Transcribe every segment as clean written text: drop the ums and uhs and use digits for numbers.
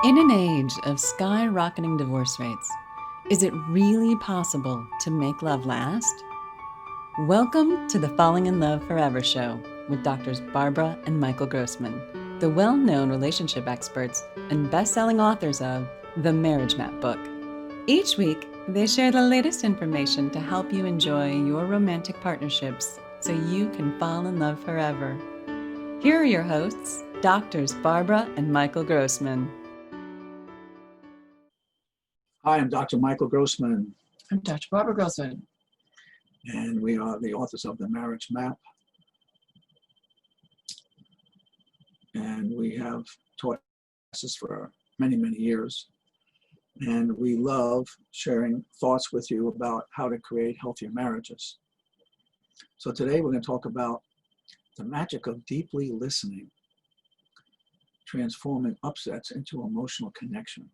In an age of skyrocketing divorce rates, is it really possible to make love last? Welcome to the Falling in Love Forever show with Doctors Barbara and Michael Grossman, the well-known relationship experts and best-selling authors of The Marriage Map book. Each week, they share the latest information to help you enjoy your romantic partnerships so you can fall in love forever. Here are your hosts, Doctors Barbara and Michael Grossman. Hi, I'm Dr. Michael Grossman, I'm Dr. Barbara Grossman. and we are the authors of The Marriage Map. And we have taught classes for many, many years. And we love sharing thoughts with you about how to create healthier marriages. So today we're going to talk about the magic of deeply listening, transforming upsets into emotional connection.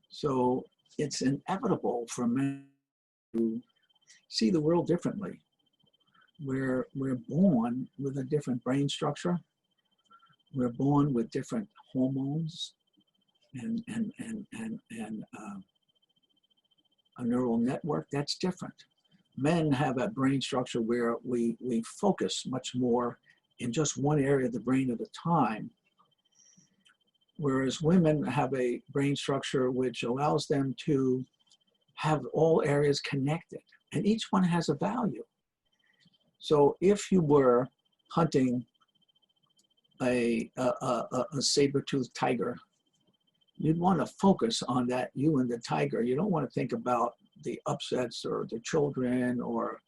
So it's inevitable for men to see the world differently. We're born with a different brain structure. We're born with different hormones and a neural network that's different. Men have a brain structure where we focus much more in just one area of the brain at a time, whereas women have a brain structure which allows them to have all areas connected, and each one has a value. So if you were hunting a saber-toothed tiger, you'd want to focus on that, you and the tiger. You don't want to think about the upsets or the children or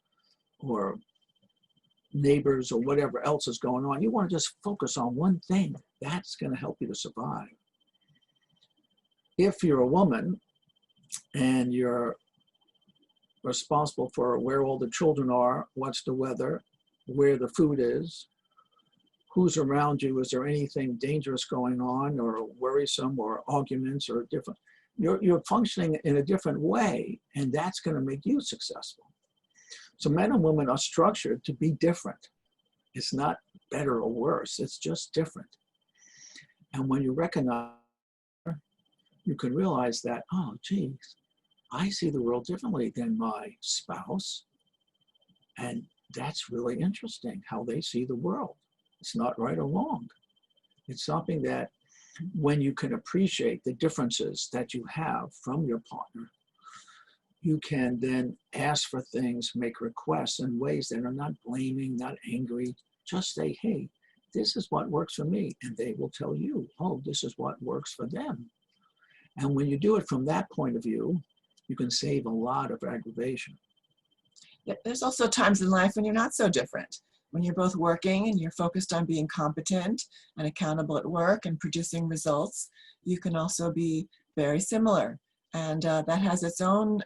neighbors or whatever else is going on. You want to just focus on one thing. That's going to help you to survive. If you're a woman and you're responsible for where all the children are, what's the weather, where the food is, who's around you, is there anything dangerous going on or worrisome or arguments or different, you're functioning in a different way, and that's going to make you successful. So men and women are structured to be different. It's not better or worse, it's just different. And when you recognize, you can realize that, oh, geez, I see the world differently than my spouse. And that's really interesting how they see the world. It's not right or wrong. It's something that when you can appreciate the differences that you have from your partner, you can then ask for things, make requests in ways that are not blaming, not angry. Just say, hey, this is what works for me. And they will tell you, oh, this is what works for them. And when you do it from that point of view, you can save a lot of aggravation. There's also times in life when you're not so different. When you're both working and you're focused on being competent and accountable at work and producing results, you can also be very similar. And that has its own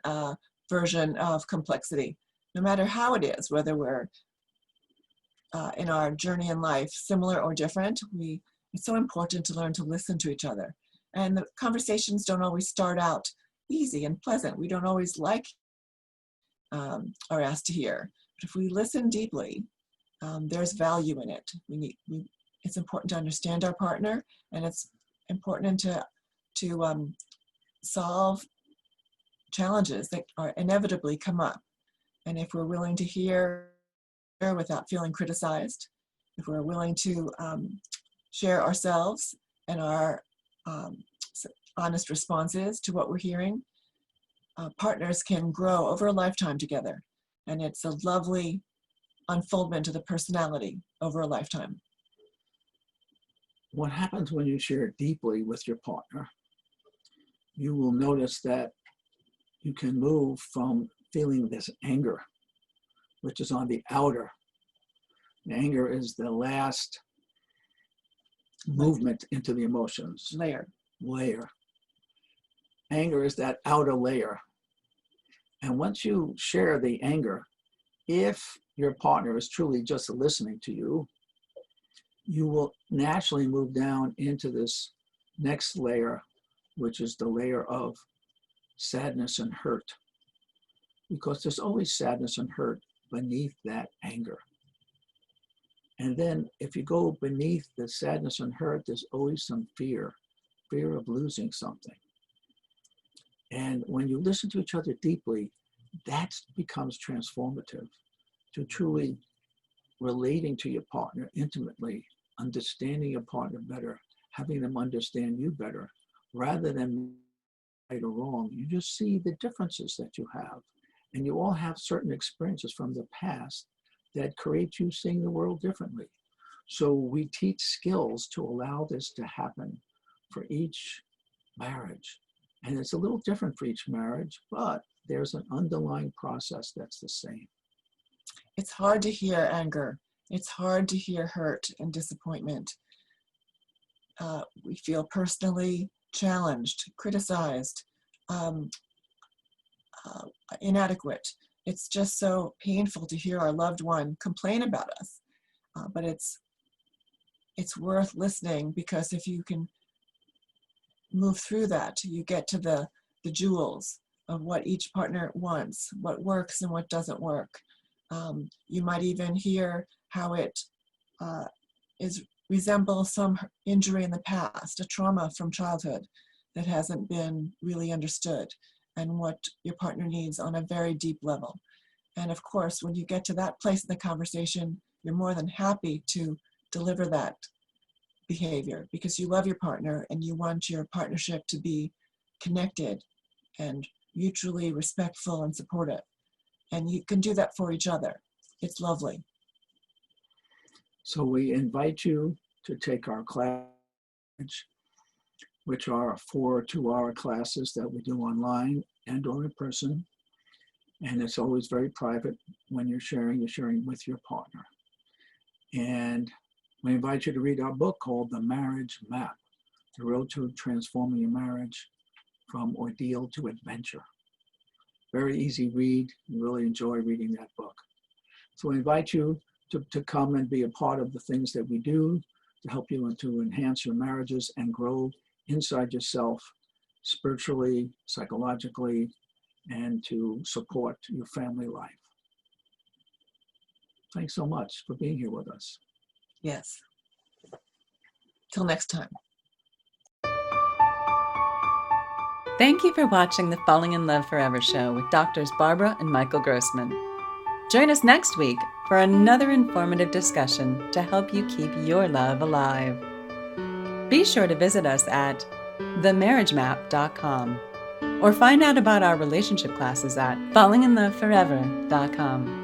version of complexity. No matter how it is, whether we're in our journey in life, similar or different, it's so important to learn to listen to each other. And the conversations don't always start out easy and pleasant. We don't always like or asked to hear. But if we listen deeply, there's value in it. It's important to understand our partner, and it's important to solve challenges that are inevitably come up. And if we're willing to hear without feeling criticized, if we're willing to share ourselves and our honest responses to what we're hearing, partners can grow over a lifetime together. And it's a lovely unfoldment of the personality over a lifetime. What happens when you share deeply with your partner, you will notice that you can move from feeling this anger, which is on the outer. The anger is the last movement into the emotions. Layer. Anger is that outer layer. And once you share the anger, if your partner is truly just listening to you, you will naturally move down into this next layer, which is the layer of sadness and hurt. Because there's always sadness and hurt beneath that anger. And then if you go beneath the sadness and hurt, there's always some fear fear of losing something. And when you listen to each other deeply, that becomes transformative to truly relating to your partner intimately, understanding your partner better, having them understand you better, rather than right or wrong. You just see the differences that you have. And you all have certain experiences from the past that create you seeing the world differently. So we teach skills to allow this to happen for each marriage. And it's a little different for each marriage, but there's an underlying process that's the same. It's hard to hear anger. It's hard to hear hurt and disappointment. We feel personally challenged, criticized, inadequate. It's just so painful to hear our loved one complain about us. But it's worth listening, because if you can move through that, you get to the jewels of what each partner wants, what works and what doesn't work. You might even hear how it resembles some injury in the past, a trauma from childhood that hasn't been really understood, and what your partner needs on a very deep level. And of course, when you get to that place in the conversation, you're more than happy to deliver that behavior, because you love your partner and you want your partnership to be connected and mutually respectful and supportive. And you can do that for each other. It's lovely. So we invite you to take our class, which are 4 2-hour classes that we do online and or in person. And it's always very private. When you're sharing with your partner. And we invite you to read our book called The Marriage Map, The Road to Transforming Your Marriage from Ordeal to Adventure. Very easy read. You really enjoy reading that book. So we invite you to come and be a part of the things that we do to help you and to enhance your marriages and grow inside yourself, spiritually, psychologically, and to support your family life. Thanks so much for being here with us. Yes. Till next time. Thank you for watching the Falling in Love Forever show with Doctors Barbara and Michael Grossman. Join us next week for another informative discussion to help you keep your love alive. Be sure to visit us at themarriagemap.com or find out about our relationship classes at fallinginloveforever.com.